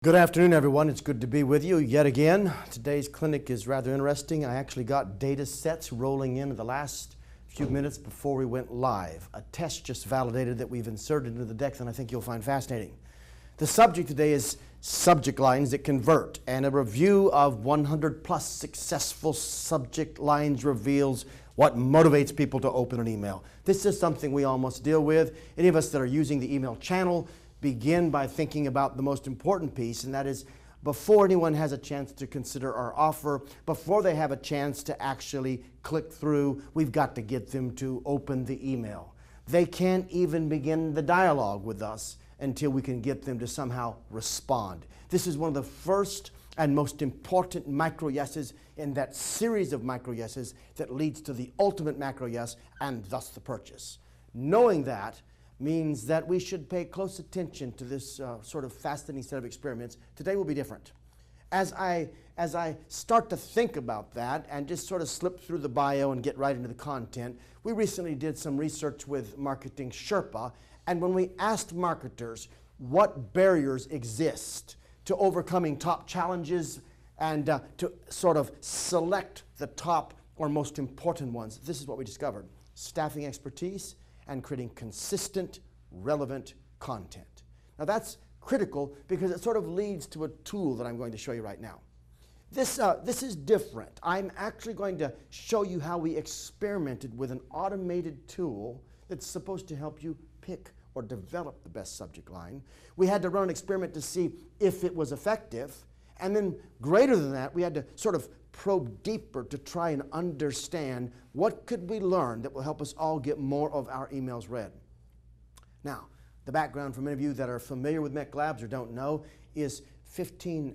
Good afternoon, everyone. It's good to be with you yet again. Today's clinic is rather interesting. I actually got data sets rolling in the last few minutes before we went live. A test just validated that we've inserted into the deck that I think you'll find fascinating. The subject today is subject lines that convert, and a review of 100 plus successful subject lines reveals what motivates people to open an email. This is something we all must deal with. Any of us that are using the email channel begin by thinking about the most important piece, and that is before anyone has a chance to consider our offer, before they have a chance to actually click through, we've got to get them to open the email. They can't even begin the dialogue with us until we can get them to somehow respond. This is one of the first and most important micro yeses in that series of micro yeses that leads to the ultimate macro yes and thus the purchase. Knowing that means that we should pay close attention to this sort of fascinating set of experiments. Today will be different. As I start to think about that and just sort of slip through the bio and get right into the content, we recently did some research with Marketing Sherpa, and when we asked marketers what barriers exist to overcoming top challenges and to sort of select the top or most important ones, this is what we discovered: staffing expertise and creating consistent, relevant content. Now that's critical because it sort of leads to a tool that I'm going to show you right now. This is different. I'm actually going to show you how we experimented with an automated tool that's supposed to help you pick or develop the best subject line. We had to run an experiment to see if it was effective, and then greater than that, we had to sort of probe deeper to try and understand what could we learn that will help us all get more of our emails read. Now, the background for many of you that are familiar with Mech Labs or don't know is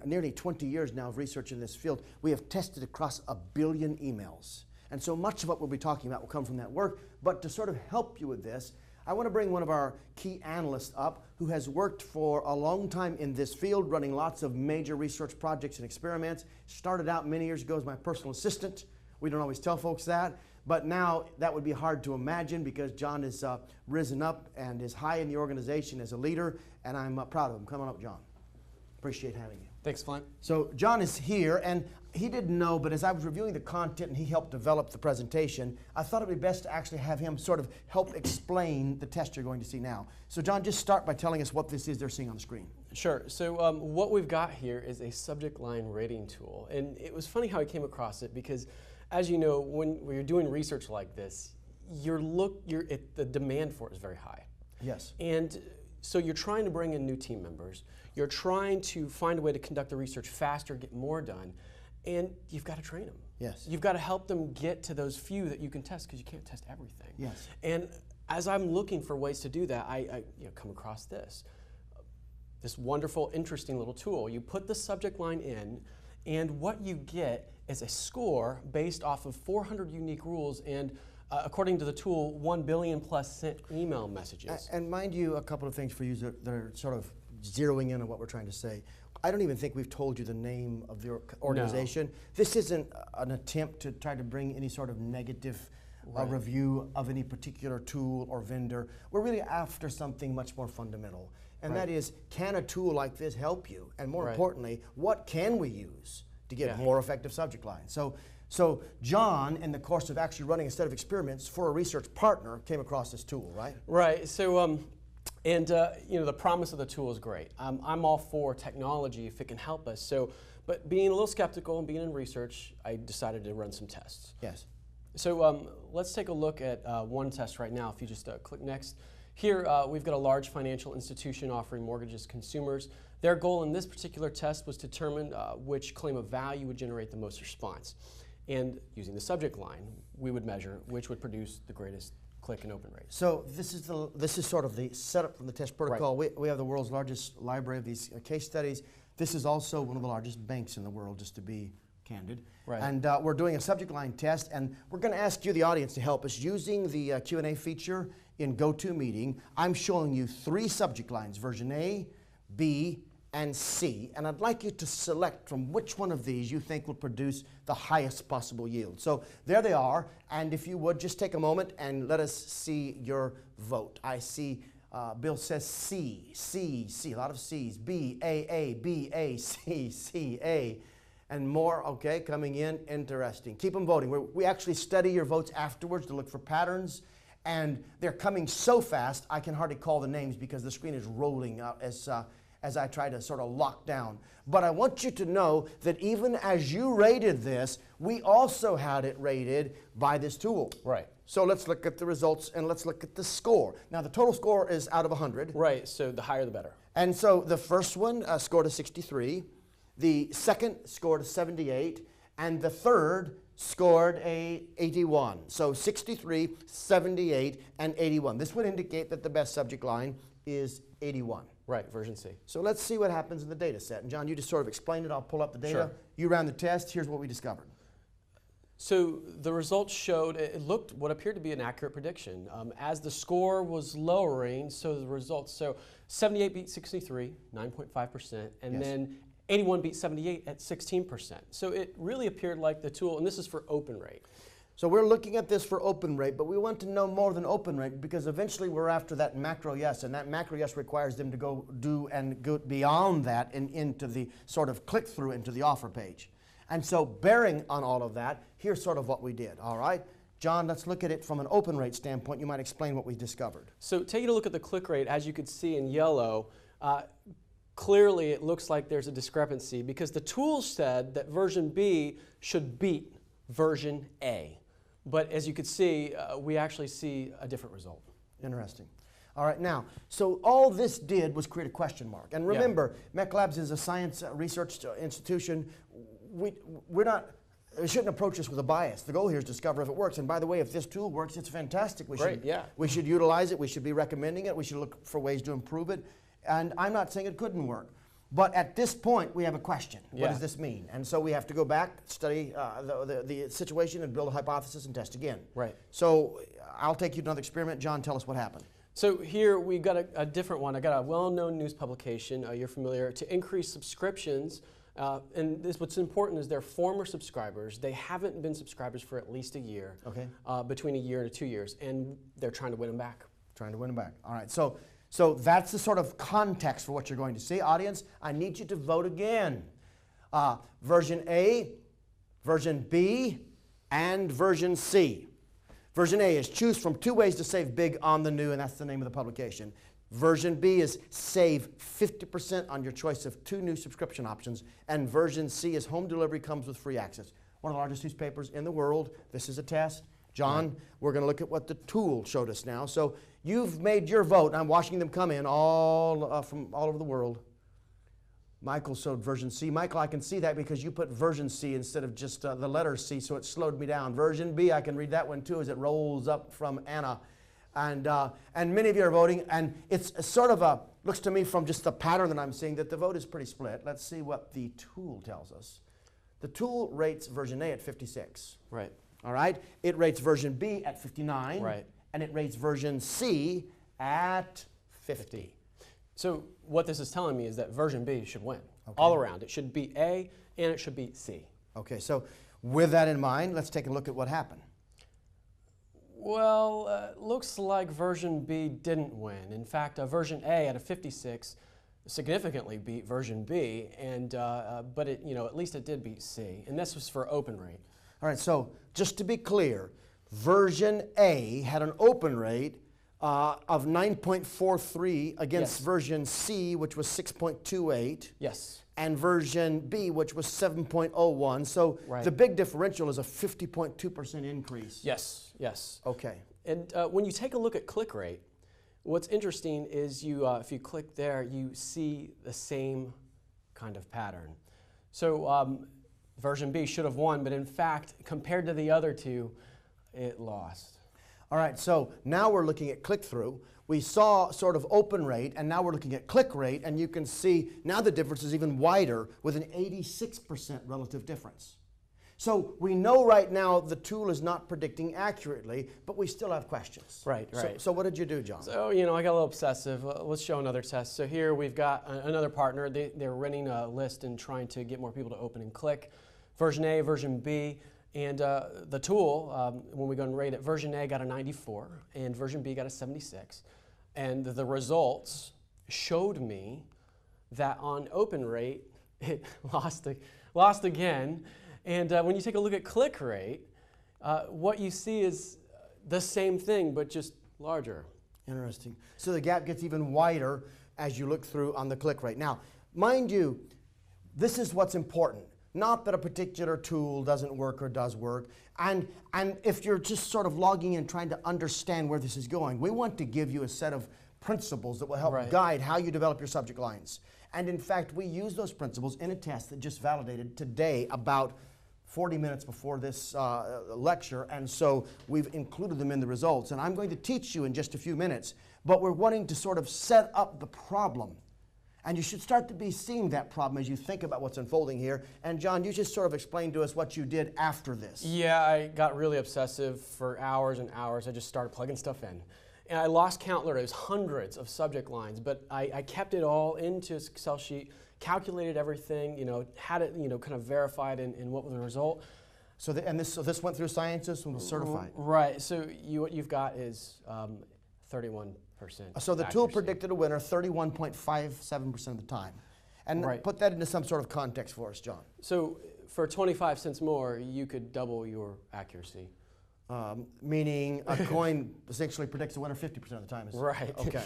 nearly 20 years now of research in this field. We have tested across 1 billion emails. And so much of what we'll be talking about will come from that work. But to sort of help you with this, I want to bring one of our key analysts up who has worked for a long time in this field, running lots of major research projects and experiments. Started out many years ago as my personal assistant. We don't always tell folks that, but now that would be hard to imagine because John has risen up and is high in the organization as a leader, and I'm proud of him. Come on up, John. Appreciate having you. Thanks, Flint. So John is here, and he didn't know, but as I was reviewing the content and he helped develop the presentation, I thought it would be best to actually have him sort of help explain the test you're going to see now. So John, just start by telling us what this is they're seeing on the screen. Sure. So what we've got here is a subject line rating tool. And it was funny how I came across it because, as you know, when you're doing research like this, the demand for it is very high. Yes. And so you're trying to bring in new team members. You're trying to find a way to conduct the research faster, get more done. And you've got to train them. Yes. You've got to help them get to those few that you can test because you can't test everything. Yes. And as I'm looking for ways to do that, I come across this wonderful, interesting little tool. You put the subject line in, and what you get is a score based off of 400 unique rules and, according to the tool, 1 billion plus sent email messages. And mind you, a couple of things for you that are sort of zeroing in on what we're trying to say. I don't even think we've told you the name of the organization. No. This isn't an attempt to try to bring any sort of negative review of any particular tool or vendor. We're really after something much more fundamental. And that is, can a tool like this help you? And more importantly, what can we use to get more effective subject lines? So John, in the course of actually running a set of experiments for a research partner, came across this tool, right? Right. So, the promise of the tool is great. I'm all for technology if it can help us. But being a little skeptical and being in research, I decided to run some tests. Yes. So let's take a look at one test right now. If you just click next. Here we've got a large financial institution offering mortgages to consumers. Their goal in this particular test was to determine which claim of value would generate the most response. And using the subject line, we would measure which would produce the greatest click and open rate. So this is sort of the setup from the test protocol. Right. We have the world's largest library of these case studies. This is also one of the largest banks in the world, just to be candid. Right. And we're doing a subject line test, and we're going to ask you, the audience, to help us using the Q&A feature in GoToMeeting. I'm showing you 3 subject lines: version A, B, and C, and I'd like you to select from which one of these you think will produce the highest possible yield. So there they are, and if you would just take a moment and let us see your vote. I see Bill says C, C, C, a lot of C's. B, A, C, C, A, and more, okay, coming in. Interesting. Keep them voting. We actually study your votes afterwards to look for patterns, and they're coming so fast I can hardly call the names because the screen is rolling out as I try to sort of lock down. But I want you to know that even as you rated this, we also had it rated by this tool. Right. So let's look at the results and let's look at the score. Now the total score is out of 100. Right, so the higher the better. And so the first one scored a 63, the second scored a 78, and the third scored a 81. So 63, 78, and 81. This would indicate that the best subject line is 81. Right, version C. So let's see what happens in the data set. And John, you just sort of explained it. I'll pull up the data. Sure. You ran the test. Here's what we discovered. So the results showed, it looked what appeared to be an accurate prediction. As the score was lowering, so the results, so 78 beat 63, 9.5%, and Yes. then 81 beat 78 at 16%. So it really appeared like the tool, and this is for open rate. So we're looking at this for open rate, but we want to know more than open rate because eventually we're after that macro yes, and that macro yes requires them to go do and go beyond that and into the sort of click-through into the offer page. And so bearing on all of that, here's sort of what we did, all right? John, let's look at it from an open rate standpoint. You might explain what we discovered. So taking a look at the click rate, as you could see in yellow, clearly it looks like there's a discrepancy because the tool said that version B should beat version A. But as you could see, we actually see a different result. Interesting. All right, now, so all this did was create a question mark. And remember, Mech Labs is a science research institution. We're not, we shouldn't approach this with a bias. The goal here is to discover if it works. And by the way, if this tool works, it's fantastic. We should utilize it. We should be recommending it. We should look for ways to improve it. And I'm not saying it couldn't work. But at this point, we have a question. What does this mean? And so we have to go back, study the situation, and build a hypothesis and test again. Right. So I'll take you to another experiment. John, tell us what happened. So here we got a different one. I got a well-known news publication, you're familiar, to increase subscriptions. And what's important is they're former subscribers. They haven't been subscribers for at least a year, between a year and 2 years, and they're trying to win them back. Trying to win them back. All right. So that's the sort of context for what you're going to see. Audience, I need you to vote again. Version A, version B, and version C. Version A is choose from 2 ways to save big on the new, and that's the name of the publication. Version B is save 50% on your choice of 2 new subscription options. And version C is home delivery comes with free access. One of the largest newspapers in the world. This is a test. John, we're going to look at what the tool showed us now. So you've made your vote. I'm watching them come in from all over the world. Michael showed version C. Michael, I can see that because you put version C instead of just the letter C, so it slowed me down. Version B, I can read that one too as it rolls up from Anna. And many of you are voting, and it's sort of looks to me from just the pattern that I'm seeing that the vote is pretty split. Let's see what the tool tells us. The tool rates version A at 56. Right. All right. It rates version B at 59. Right. And it rates version C at 50. So what this is telling me is that version B should win all around. It should beat A and it should beat C. Okay, so with that in mind, let's take a look at what happened. Well, looks like version B didn't win. In fact, version A at a 56 significantly beat version B, and but it, at least it did beat C, and this was for open rate. All right, so just to be clear, version A had an open rate of 9.43 against version C, which was 6.28. Yes. And version B, which was 7.01. So the big differential is a 50.2% increase. Yes, yes. Okay. And when you take a look at click rate, what's interesting is if you click there, you see the same kind of pattern. So version B should have won, but in fact, compared to the other two, it lost. All right, so now we're looking at click-through. We saw sort of open rate, and now we're looking at click rate, and you can see now the difference is even wider with an 86% relative difference. So we know right now the tool is not predicting accurately, but we still have questions. Right, right. So what did you do, John? So, I got a little obsessive. Let's show another test. So here we've got another partner. They're running a list and trying to get more people to open and click. Version A, version B. And the tool, when we go and rate it, version A got a 94, and version B got a 76. And the results showed me that on open rate, it lost again. And when you take a look at click rate, what you see is the same thing, but just larger. Interesting. So the gap gets even wider as you look through on the click rate. Now, mind you, this is what's important. Not that a particular tool doesn't work or does work. And if you're just sort of logging in trying to understand where this is going, we want to give you a set of principles that will help guide how you develop your subject lines. And in fact, we use those principles in a test that just validated today about 40 minutes before this lecture, and so we've included them in the results. And I'm going to teach you in just a few minutes, but we're wanting to sort of set up the problem. And you should start to be seeing that problem as you think about what's unfolding here. And John, you just sort of explained to us what you did after this. Yeah, I got really obsessive for hours and hours. I just started plugging stuff in. And I lost count literally. It was hundreds of subject lines, but I kept it all into this Excel sheet, calculated everything, had it, kind of verified in what was the result. So this went through scientists and was certified. Right. So what you've got is 31%. So the tool predicted a winner 31.57% of the time. And put that into some sort of context for us, John. So for 25 cents more, you could double your accuracy. Meaning a coin essentially predicts a winner 50% of the time. Right. Okay.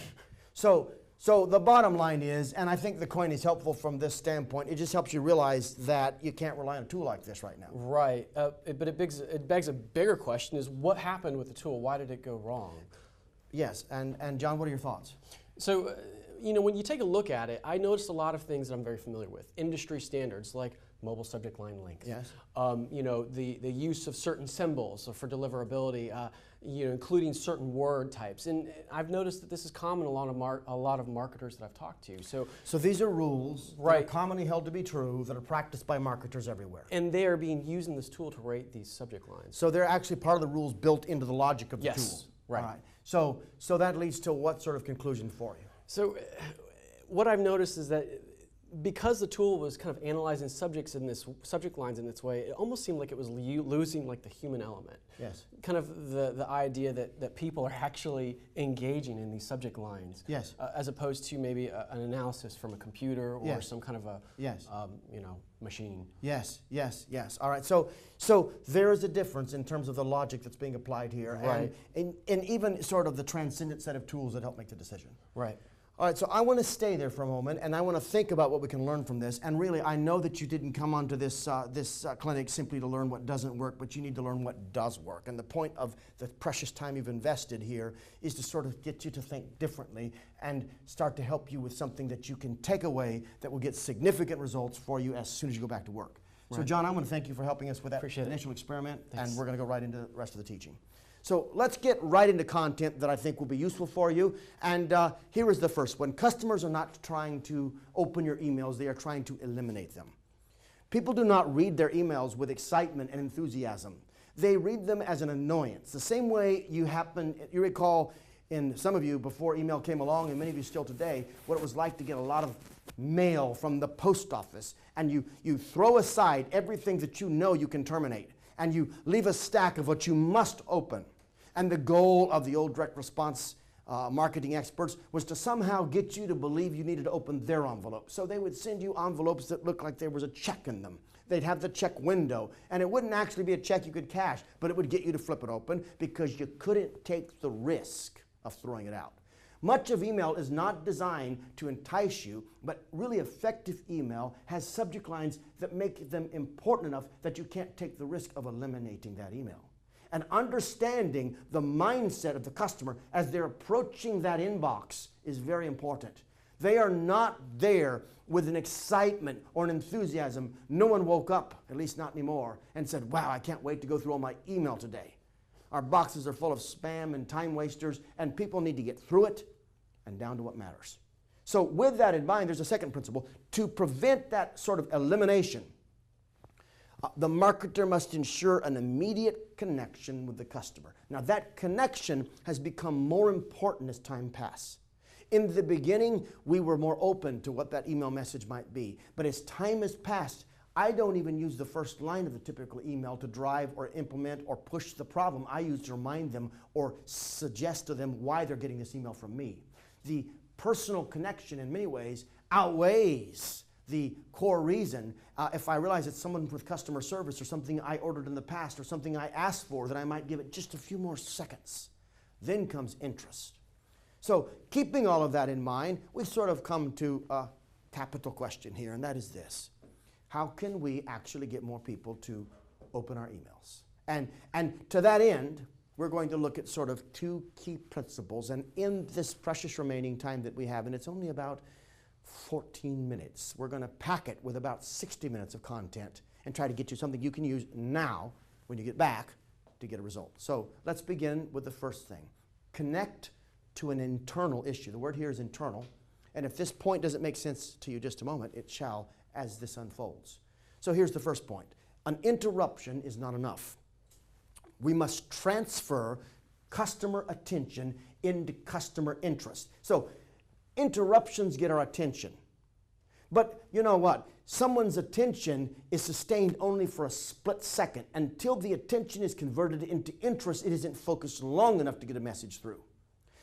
So the bottom line is, and I think the coin is helpful from this standpoint, it just helps you realize that you can't rely on a tool like this right now. Right. But it begs a bigger question is what happened with the tool? Why did it go wrong? Yes. And John, what are your thoughts? So, when you take a look at it, I noticed a lot of things that I'm very familiar with. Industry standards like mobile subject line length. Yes. The use of certain symbols for deliverability, including certain word types. And I've noticed that this is common in a lot of marketers that I've talked to. So these are rules that are commonly held to be true that are practiced by marketers everywhere. And they are being used in this tool to rate these subject lines. So they're actually part of the rules built into the logic of the tool. Yes. Right. All right. So that leads to what sort of conclusion for you? So what I've noticed is that because the tool was kind of analyzing subject lines in this way, it almost seemed like it was losing like the human element. Yes. Kind of the idea that people are actually engaging in these subject lines. Yes. As opposed to maybe an analysis from a computer or some kind of a machine. Yes. All right. So there is a difference in terms of the logic that's being applied here, right? And even sort of the transcendent set of tools that help make the decision. Right. All right, so I want to stay there for a moment, and I want to think about what we can learn from this. And really, I know that you didn't come onto this clinic simply to learn what doesn't work, but you need to learn what does work. And the point of the precious time you've invested here is to sort of get you to think differently and start to help you with something that you can take away that will get significant results for you as soon as you go back to work. Right. So, John, I want to thank you for helping us with that initial experiment, and we're going to go right into the rest of the teaching. So let's get right into content that I think will be useful for you. And here is the first one. Customers are not trying to open your emails, they are trying to eliminate them. People do not read their emails with excitement and enthusiasm. They read them as an annoyance. The same way you recall in some of you before email came along, and many of you still today, what it was like to get a lot of mail from the post office. And you throw aside everything that you know you can terminate, and you leave a stack of what you must open. And the goal of the old direct response marketing experts was to somehow get you to believe you needed to open their envelope. So they would send you envelopes that looked like there was a check in them. They'd have the check window, and it wouldn't actually be a check you could cash, but it would get you to flip it open because you couldn't take the risk of throwing it out. Much of email is not designed to entice you, but really effective email has subject lines that make them important enough that you can't take the risk of eliminating that email. And understanding the mindset of the customer as they're approaching that inbox is very important. They are not there with an excitement or an enthusiasm. No one woke up, at least not anymore, and said, wow, I can't wait to go through all my email today. Our boxes are full of spam and time wasters, and people need to get through it and down to what matters. So with that in mind, there's a second principle. To prevent that sort of elimination, the marketer must ensure an immediate connection with the customer. Now that connection has become more important as time passes. In the beginning, we were more open to what that email message might be. But as time has passed, I don't even use the first line of the typical email to drive or implement or push the problem. I use to remind them or suggest to them why they're getting this email from me. the personal connection in many ways outweighs the core reason. If I realize it's someone with customer service or something I ordered in the past or something I asked for, that I might give it just a few more seconds. Then comes interest. So keeping all of that in mind, we sort of come to a capital question here, and that is this. How can we actually get more people to open our emails? And to that end, we're going to look at sort of two key principles. And in this precious remaining time that we have, and it's only about 14 minutes, we're going to pack it with about 60 minutes of content and try to get you something you can use now when you get back to get a result. So let's begin with the first thing. Connect to an internal issue. The word here is internal. And if this point doesn't make sense to you just a moment, it shall as this unfolds. So here's the first point. An interruption is not enough. We must transfer customer attention into customer interest. So interruptions get our attention. But you know what? Someone's attention is sustained only for a split second. Until the attention is converted into interest, it isn't focused long enough to get a message through.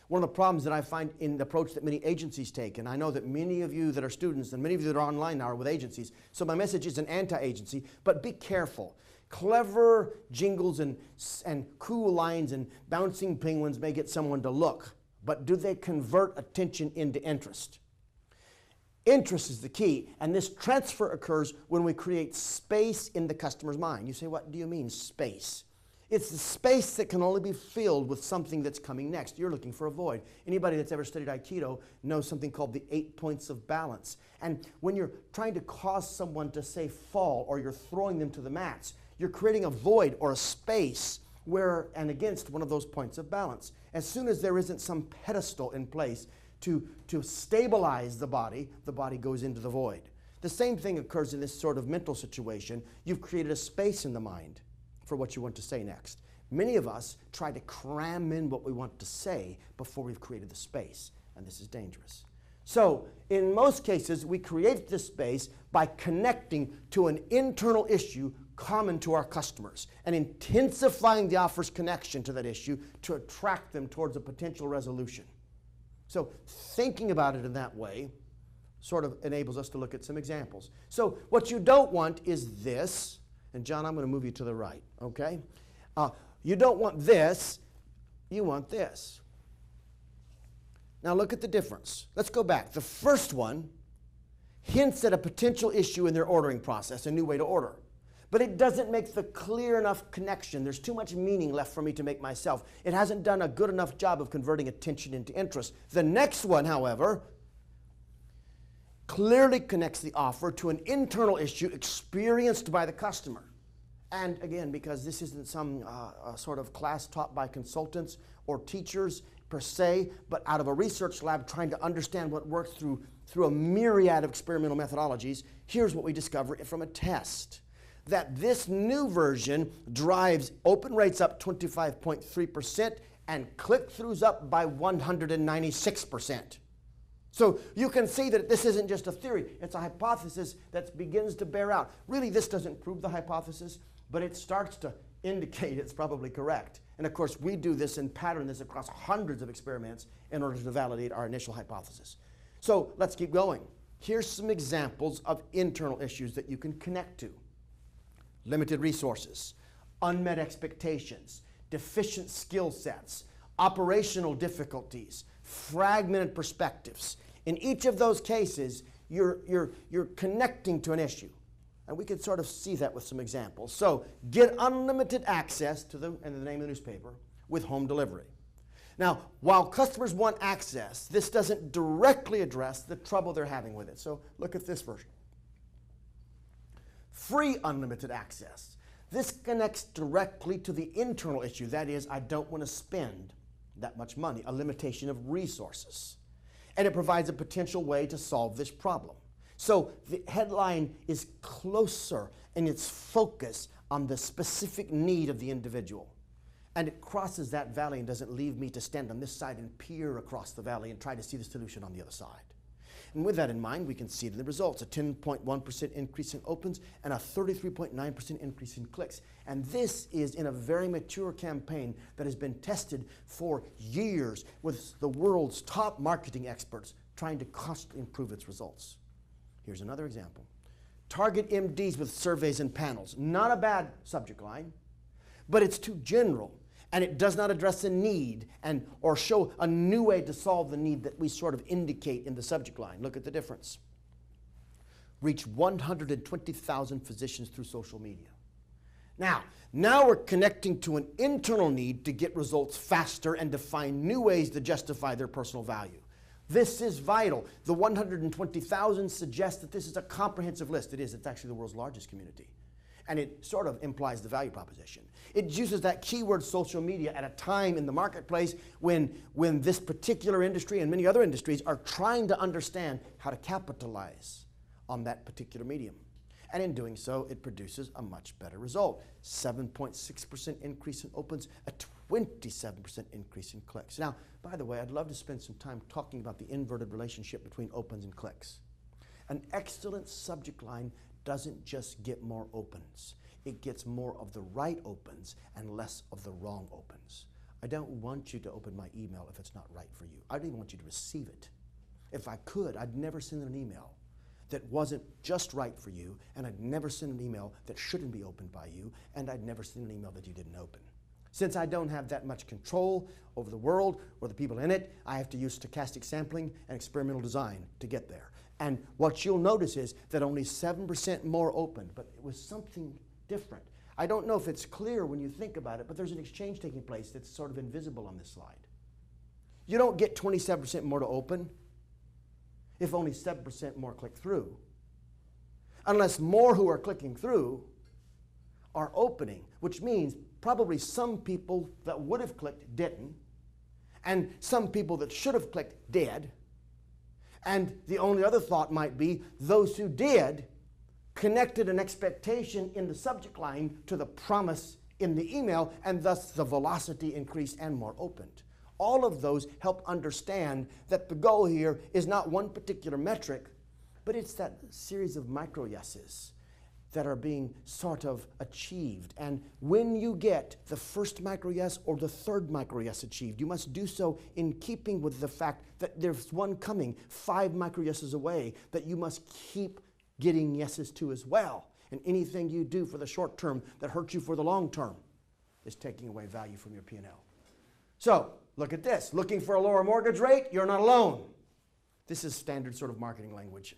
One of the problems that I find in the approach that many agencies take, and I know that many of you that are students and many of you that are online now are with agencies, so my message is an anti-agency, but be careful. Clever jingles and cool lines and bouncing penguins may get someone to look, but do they convert attention into interest? Interest is the key, and this transfer occurs when we create space in the customer's mind. You say, what do you mean space? It's the space that can only be filled with something that's coming next. You're looking for a void. Anybody that's ever studied Aikido knows something called the 8 points of balance. And when you're trying to cause someone to, say, fall, or you're throwing them to the mats, you're creating a void or a space where and against one of those points of balance. As soon as there isn't some pedestal in place to stabilize the body goes into the void. The same thing occurs in this sort of mental situation. You've created a space in the mind for what you want to say next. Many of us try to cram in what we want to say before we've created the space, and this is dangerous. So, in most cases, we create this space by connecting to an internal issue common to our customers and intensifying the offer's connection to that issue to attract them towards a potential resolution. So, thinking about it in that way sort of enables us to look at some examples. So, what you don't want is this. And John, I'm going to move you to the right, okay? You don't want this, you want this. Now look at the difference. Let's go back. The first one hints at a potential issue in their ordering process, a new way to order. But it doesn't make the clear enough connection. There's too much meaning left for me to make myself. It hasn't done a good enough job of converting attention into interest. The next one, however, clearly connects the offer to an internal issue experienced by the customer. And again, because this isn't some sort of class taught by consultants or teachers per se, but out of a research lab trying to understand what works through a myriad of experimental methodologies, here's what we discover from a test. That this new version drives open rates up 25.3% and click-throughs up by 196%. So you can see that this isn't just a theory, it's a hypothesis that begins to bear out. Really, this doesn't prove the hypothesis, but it starts to indicate it's probably correct. And of course, we do this and pattern this across hundreds of experiments in order to validate our initial hypothesis. So let's keep going. Here's some examples of internal issues that you can connect to. Limited resources, unmet expectations, deficient skill sets, operational difficulties, fragmented perspectives. In each of those cases, you're connecting to an issue. And we could sort of see that with some examples. So, get unlimited access to the name of the newspaper with home delivery. Now, while customers want access, this doesn't directly address the trouble they're having with it. So, look at this version. Free unlimited access. This connects directly to the internal issue. That is, I don't want to spend that much money, a limitation of resources. And it provides a potential way to solve this problem. So the headline is closer in its focus on the specific need of the individual. And it crosses that valley and doesn't leave me to stand on this side and peer across the valley and try to see the solution on the other side. And with that in mind, we can see the results, a 10.1% increase in opens and a 33.9% increase in clicks. And this is in a very mature campaign that has been tested for years with the world's top marketing experts trying to constantly improve its results. Here's another example. Target MDs with surveys and panels. Not a bad subject line, but it's too general. And it does not address a need or show a new way to solve the need that we sort of indicate in the subject line. Look at the difference. Reach 120,000 physicians through social media. Now we're connecting to an internal need to get results faster and to find new ways to justify their personal value. This is vital. The 120,000 suggests that this is a comprehensive list. It is. It's actually the world's largest community. And it sort of implies the value proposition. It uses that keyword social media at a time in the marketplace when this particular industry and many other industries are trying to understand how to capitalize on that particular medium. And in doing so, it produces a much better result. 7.6% increase in opens, a 27% increase in clicks. Now, by the way, I'd love to spend some time talking about the inverted relationship between opens and clicks. An excellent subject line doesn't just get more opens. It gets more of the right opens and less of the wrong opens. I don't want you to open my email if it's not right for you. I don't even want you to receive it. If I could, I'd never send an email that wasn't just right for you, and I'd never send an email that shouldn't be opened by you, and I'd never send an email that you didn't open. Since I don't have that much control over the world or the people in it, I have to use stochastic sampling and experimental design to get there. And what you'll notice is that only 7% more opened, but it was something different. I don't know if it's clear when you think about it, but there's an exchange taking place that's sort of invisible on this slide. You don't get 27% more to open if only 7% more click through, unless more who are clicking through are opening, which means probably some people that would have clicked didn't, and some people that should have clicked did. And the only other thought might be those who did connected an expectation in the subject line to the promise in the email, and thus the velocity increased and more opened. All of those help understand that the goal here is not one particular metric, but it's that series of micro yeses that are being sort of achieved. And when you get the first micro yes or the third micro yes achieved, you must do so in keeping with the fact that there's one coming 5 micro yeses away that you must keep getting yeses to as well. And anything you do for the short term that hurts you for the long term is taking away value from your P&L. So look at this. Looking for a lower mortgage rate? You're not alone. This is standard sort of marketing language.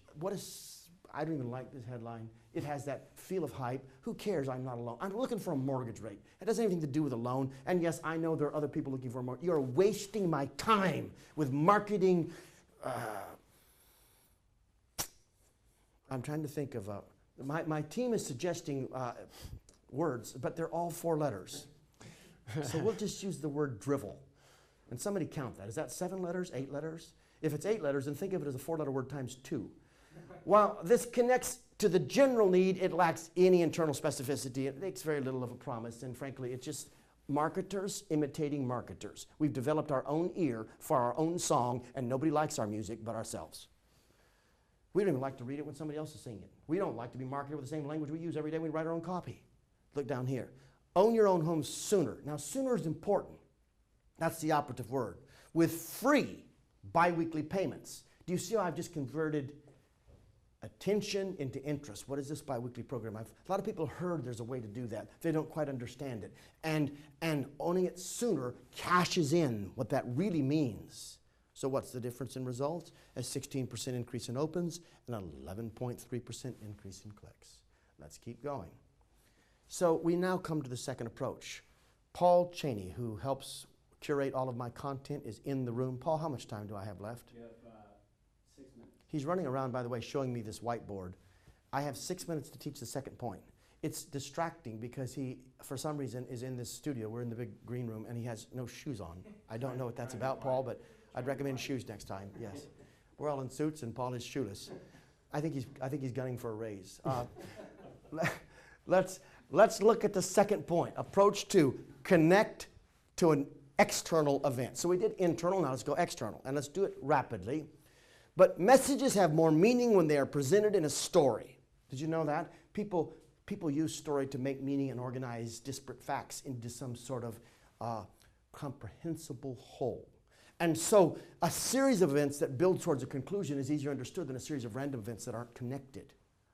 I don't even like this headline. It has that feel of hype. Who cares? I'm not alone. I'm looking for a mortgage rate. It doesn't have anything to do with a loan. And yes, I know there are other people looking for a mortgage. You're wasting my time with marketing. I'm trying to think of my team is suggesting words, but they're all 4 letters. So we'll just use the word drivel. And somebody count that. Is that 7 letters, 8 letters? If it's 8 letters, then think of it as a 4-letter word times 2. While this connects to the general need, it lacks any internal specificity. It makes very little of a promise, and frankly, it's just marketers imitating marketers. We've developed our own ear for our own song, and nobody likes our music but ourselves. We don't even like to read it when somebody else is singing it. We don't like to be marketed with the same language we use every day when we write our own copy. Look down here. Own your own home sooner. Now, sooner is important. That's the operative word. With free biweekly payments. Do you see how I've just converted attention into interest? What is this biweekly program? A lot of people heard there's a way to do that. They don't quite understand it. And owning it sooner cashes in what that really means. So what's the difference in results? A 16% increase in opens and an 11.3% increase in clicks. Let's keep going. So we now come to the second approach. Paul Cheney, who helps curate all of my content, is in the room. Paul, how much time do I have left? You have 6 minutes. He's running around, by the way, showing me this whiteboard. I have 6 minutes to teach the second point. It's distracting because he, for some reason, is in this studio. We're in the big green room, and he has no shoes on. I don't know what that's about, Paul, but I'd recommend shoes next time, yes. We're all in suits, and Paul is shoeless. I think he's gunning for a raise. Let's look at the second point. Approach 2, connect to an external event. So we did internal, now let's go external, and let's do it rapidly. But messages have more meaning when they are presented in a story. Did you know that? People use story to make meaning and organize disparate facts into some sort of comprehensible whole. And so a series of events that build towards a conclusion is easier understood than a series of random events that aren't connected.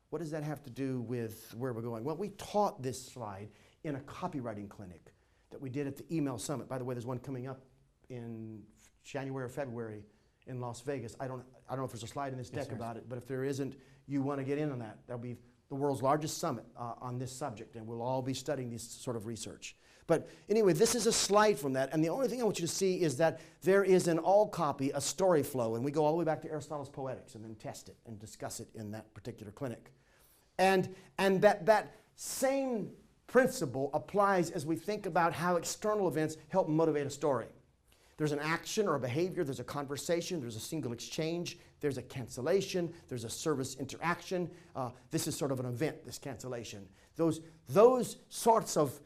What does that have to do with where we're going? Well, we taught this slide in a copywriting clinic that we did at the Email Summit. By the way, there's one coming up in January or February in Las Vegas. I don't know if there's a slide in this deck about it, but if there isn't, you want to get in on that. That'll be the world's largest summit on this subject, and we'll all be studying this sort of research. But anyway, this is a slide from that, and the only thing I want you to see is that there is in all copy a story flow, and we go all the way back to Aristotle's Poetics and then test it and discuss it in that particular clinic. And that same principle applies as we think about how external events help motivate a story. There's an action or a behavior, there's a conversation, there's a single exchange, there's a cancellation, there's a service interaction. This is sort of an event, this cancellation. Those sorts of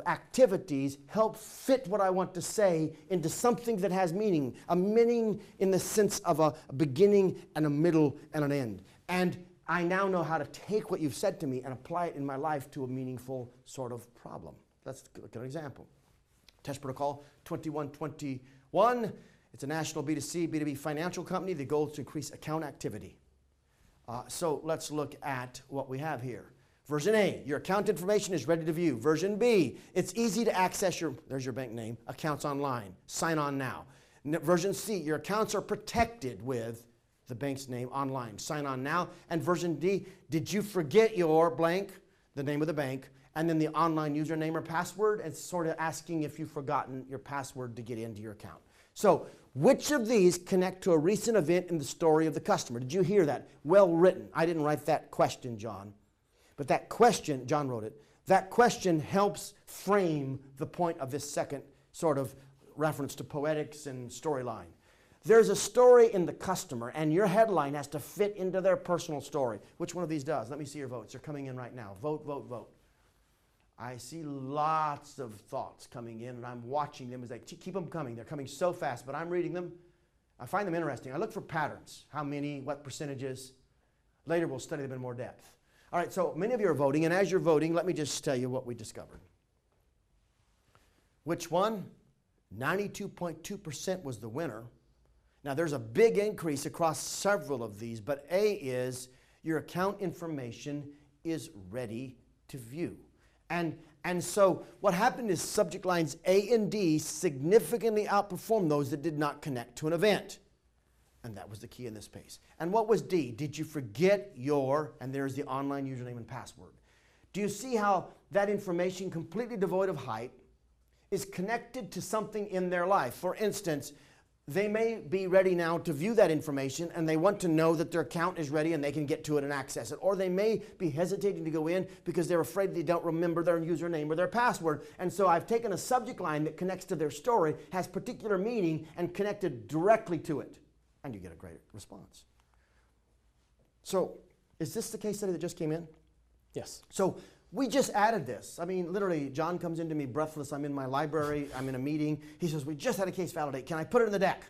activities help fit what I want to say into something that has meaning, a meaning in the sense of a beginning and a middle and an end. And I now know how to take what you've said to me and apply it in my life to a meaningful sort of problem. Let's look at an example. Test Protocol 2121. It's a national B2C, B2B financial company. The goal is to increase account activity. So let's look at what we have here. Version A, your account information is ready to view. Version B, it's easy to access there's your bank name, accounts online. Sign on now. Version C, your accounts are protected with the bank's name online. Sign on now. And version D, did you forget your blank, the name of the bank, and then the online username or password? It's sort of asking if you've forgotten your password to get into your account. So which of these connect to a recent event in the story of the customer? Did you hear that? Well written. I didn't write that question, John. But that question, John wrote it, that question helps frame the point of this second sort of reference to poetics and storyline. There's a story in the customer, and your headline has to fit into their personal story. Which one of these does? Let me see your votes. They're coming in right now. Vote, vote, vote. I see lots of thoughts coming in, and I'm watching them as they keep them coming. They're coming so fast, but I'm reading them. I find them interesting. I look for patterns. How many, what percentages. Later we'll study them in more depth. All right, so many of you are voting, and as you're voting, let me just tell you what we discovered. Which one? 92.2% was the winner. Now, there's a big increase across several of these, but A is your account information is ready to view. And so what happened is subject lines A and D significantly outperformed those that did not connect to an event. And that was the key in this case. And what was D? Did you forget your, and there's the online username and password. Do you see how that information, completely devoid of hype, is connected to something in their life? For instance, they may be ready now to view that information, and they want to know that their account is ready and they can get to it and access it. Or they may be hesitating to go in because they're afraid they don't remember their username or their password. And so I've taken a subject line that connects to their story, has particular meaning, and connected directly to it. And you get a great response. So is this the case study that just came in? Yes. So we just added this. I mean, literally, John comes into me breathless. I'm in my library. I'm in a meeting. He says, we just had a case validate. Can I put it in the deck?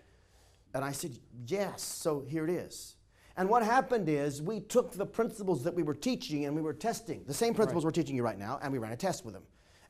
And I said, yes. So here it is. And what happened is we took the principles that we were teaching and we were testing. The same principles we're teaching you right now, and we ran a test with them.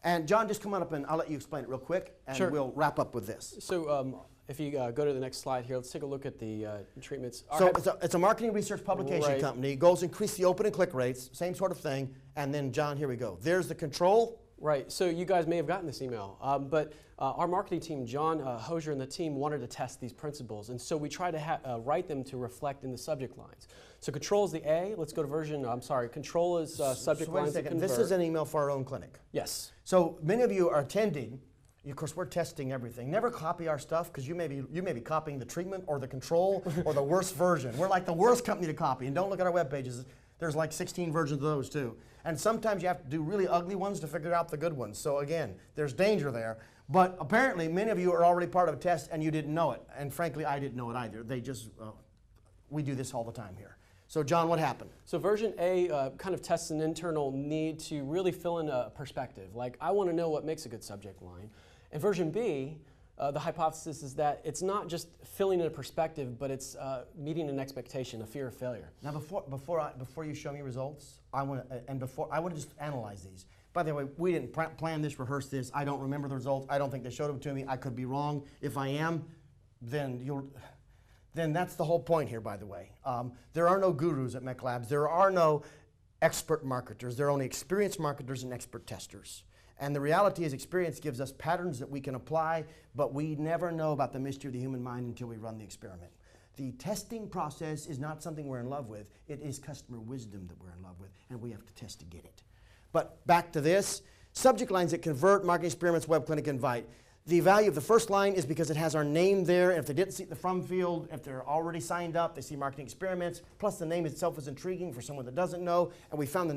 And John, just come on up and I'll let you explain it real quick, and we'll wrap up with this. So if you go to the next slide here, let's take a look at the treatments. So it's a marketing research publication company. Goals increase the open and click rates, same sort of thing. And then, John, here we go. There's the control. Right. So you guys may have gotten this email, but our marketing team, John Hosier and the team, wanted to test these principles. And so we tried to write them to reflect in the subject lines. So control is the A. Let's go to version, control is subject lines that convert. This is an email for our own clinic. Yes. So many of you are attending. Of course, we're testing everything. Never copy our stuff, because you may be copying the treatment or the control or the worst version. We're like the worst company to copy. And don't look at our web pages. There's like 16 versions of those too. And sometimes you have to do really ugly ones to figure out the good ones. So again, there's danger there. But apparently, many of you are already part of a test and you didn't know it. And frankly, I didn't know it either. They just, we do this all the time here. So John, what happened? So version A kind of tests an internal need to really fill in a perspective. Like, I want to know what makes a good subject line. And version B the hypothesis is that it's not just filling in a perspective, but it's meeting an expectation, a fear of failure. Now, before you show me results, I want to just analyze these. By the way, we didn't plan this, rehearse this. I don't remember the results. I don't think they showed them to me. I could be wrong. If I am, then that's the whole point here, by the way. There are no gurus at Mech Labs. There are no expert marketers. There are only experienced marketers and expert testers. And the reality is experience gives us patterns that we can apply, but we never know about the mystery of the human mind until we run the experiment. The testing process is not something we're in love with. It is customer wisdom that we're in love with, and we have to test to get it. But back to this, subject lines that convert, marketing experiments, web clinic, invite. The value of the first line is because it has our name there. If they didn't see the from field, if they're already signed up, they see marketing experiments, plus the name itself is intriguing for someone that doesn't know, and we found the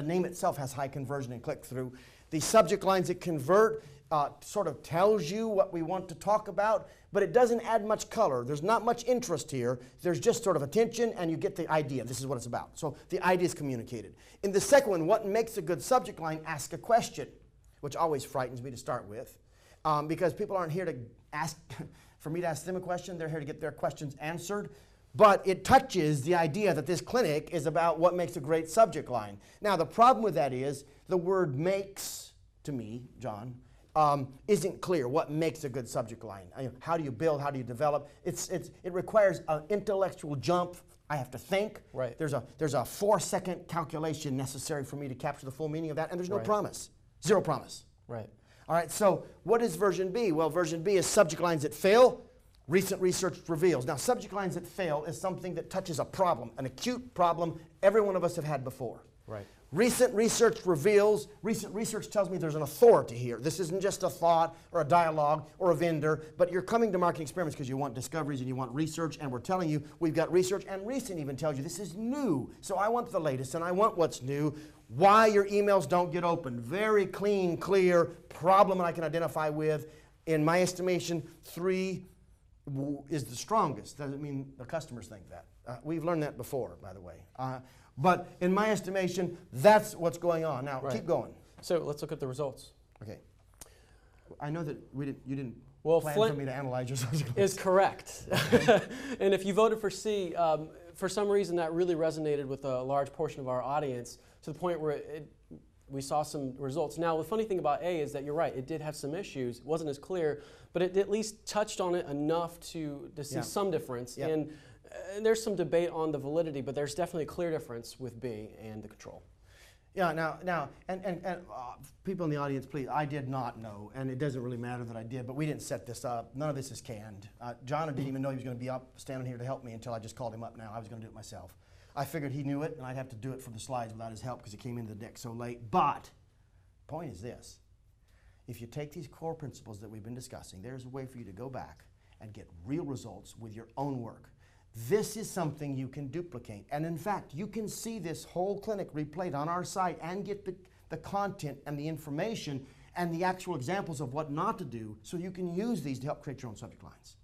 name itself has high conversion and click-through. The subject lines that convert sort of tells you what we want to talk about, but it doesn't add much color. There's not much interest here. There's just sort of attention, and you get the idea. This is what it's about. So the idea is communicated. In the second one, what makes a good subject line? Ask a question, which always frightens me to start with, because people aren't here to ask, for me to ask them a question. They're here to get their questions answered. But it touches the idea that this clinic is about what makes a great subject line. Now, the problem with that is the word makes, to me, John, isn't clear what makes a good subject line. How do you build? How do you develop? It requires an intellectual jump. I have to think. Right. There's a 4-second calculation necessary for me to capture the full meaning of that, and there's no Right. promise. Zero promise. Right. All right, so what is version B? Well, version B is subject lines that fail. Recent research reveals. Now, subject lines that fail is something that touches a problem, an acute problem every one of us have had before. Right. Recent research reveals, recent research tells me there's an authority here. This isn't just a thought or a dialogue or a vendor, but you're coming to marketing experiments because you want discoveries and you want research, and we're telling you we've got research, and recent even tells you this is new. So I want the latest and I want what's new. Why your emails don't get opened. Very clean, clear problem that I can identify with. In my estimation, 3 is the strongest. Doesn't mean the customers think that. We've learned that before, by the way. But in my estimation, that's what's going on. Now, Right. keep going. So let's look at the results. Okay. I know that you didn't Well, plan Flint for me to analyze your subject is correct. And if you voted for C, for some reason that really resonated with a large portion of our audience to the point where we saw some results. Now, the funny thing about A is that you're right, it did have some issues. It wasn't as clear, but it at least touched on it enough to see Yeah. some difference. Yeah. And there's some debate on the validity, but there's definitely a clear difference with B and the control. Yeah, now, people in the audience, please, I did not know, and it doesn't really matter that I did, but we didn't set this up. None of this is canned. John didn't even know he was going to be up, standing here to help me until I just called him up now. I was going to do it myself. I figured he knew it, and I'd have to do it for the slides without his help because he came into the deck so late. But, point is this. If you take these core principles that we've been discussing, there's a way for you to go back and get real results with your own work. This is something you can duplicate. And in fact, you can see this whole clinic replayed on our site and get the content and the information and the actual examples of what not to do so you can use these to help create your own subject lines.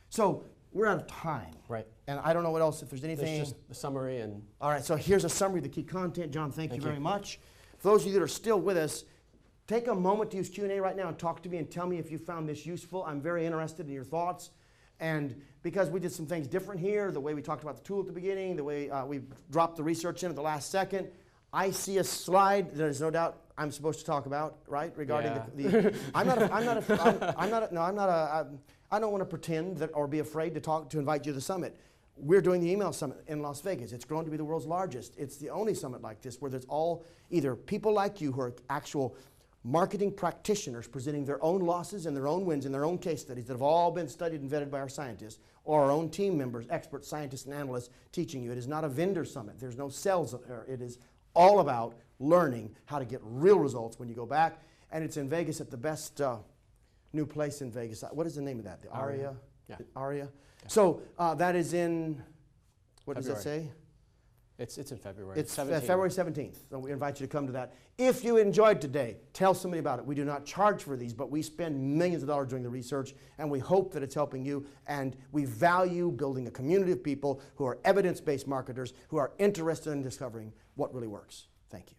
So we're out of time. Right. And I don't know what else, if there's anything. There's just the summary and... All right, so here's a summary of the key content. John, thank you you. very much. For those of you that are still with us, take a moment to use Q&A right now and talk to me and tell me if you found this useful. I'm very interested in your thoughts. And because we did some things different here, the way we talked about the tool at the beginning, the way we dropped the research in at the last second, I see a slide there's no doubt I'm supposed to talk about, right? Regarding Yeah. I don't want to pretend that or be afraid to invite you to the summit. We're doing the email summit in Las Vegas. It's grown to be the world's largest. It's the only summit like this where there's all either people like you who are actual marketing practitioners presenting their own losses and their own wins and their own case studies that have all been studied and vetted by our scientists, or our own team members, experts, scientists, and analysts teaching you. It is not a vendor summit. There's no sales there. It is all about learning how to get real results when you go back. And it's in Vegas at the best new place in Vegas. What is the name of that? The Aria? Yeah. Aria? Yeah. So that is in, what does it February. say? It's in February. It's 17. February 17th. So we invite you to come to that. If you enjoyed today, tell somebody about it. We do not charge for these, but we spend millions of dollars doing the research, and we hope that it's helping you. And we value building a community of people who are evidence-based marketers who are interested in discovering what really works. Thank you.